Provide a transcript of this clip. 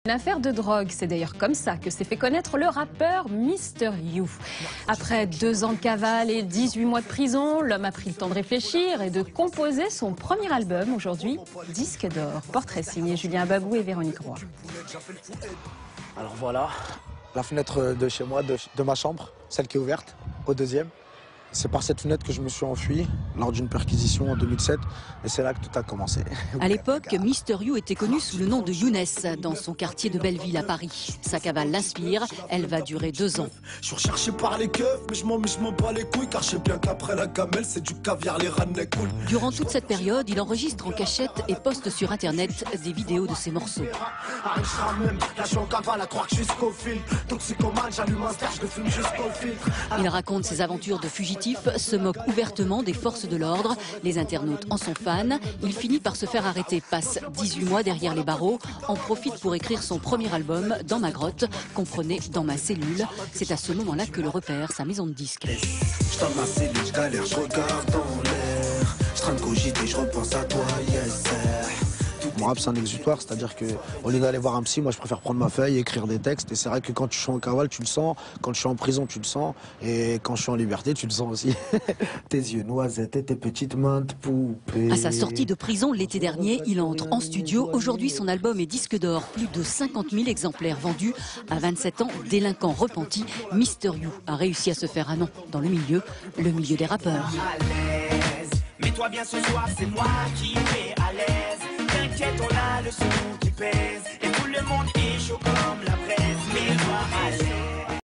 Une affaire de drogue, c'est d'ailleurs comme ça que s'est fait connaître le rappeur Mr You. Après 2 ans de cavale et 18 mois de prison, l'homme a pris le temps de réfléchir et de composer son premier album, aujourd'hui disque d'or. Portrait signé Julien Babou et Véronique Roy. Alors voilà, la fenêtre de chez moi, de ma chambre, celle qui est ouverte, au deuxième. C'est par cette fenêtre que je me suis enfui lors d'une perquisition en 2007 et c'est là que tout a commencé. À l'époque, Mr You était connu sous le nom de Younes dans son quartier de Belleville à Paris. Sa cavale l'inspire, elle va durer 2 ans. Je suis recherché par les keufs, mais je m'en bats les couilles car je sais bien qu'après la gamelle, c'est du caviar, les rânes, les couilles. Durant toute cette période, il enregistre en cachette et poste sur internet des vidéos de ses morceaux. Il raconte ses aventures de fugitif, se moque ouvertement des forces de l'ordre. Les internautes en sont fans. Il finit par se faire arrêter, passe 18 mois derrière les barreaux, en profite pour écrire son premier album, Dans ma grotte, comprenez Dans ma cellule. C'est à ce moment-là que le repère sa maison de disques. Je dans ma cellule, je galère, je regarde dans l'air. Je train de cogiter, je repense à toi, yes sir. Mon rap, c'est un exutoire, c'est-à-dire qu'au lieu d'aller voir un psy, moi je préfère prendre ma feuille et écrire des textes. Et c'est vrai que quand tu suis en cavale, tu le sens. Quand je suis en prison, tu le sens. Et quand je suis en liberté, tu le sens aussi. Tes yeux noisettes et tes petites mains de poupée. À sa sortie de prison l'été dernier, il entre en studio. Aujourd'hui, son album est disque d'or. Plus de 50 000 exemplaires vendus. À 27 ans, délinquant repenti, Mr You a réussi à se faire un nom dans le milieu des rappeurs. Mets-toi bien ce soir, c'est moi qui vais à l'aise. T'inquiète, on a le son qui pèse. Et tout le monde est chaud comme la braise. Mets-toi à l'aise.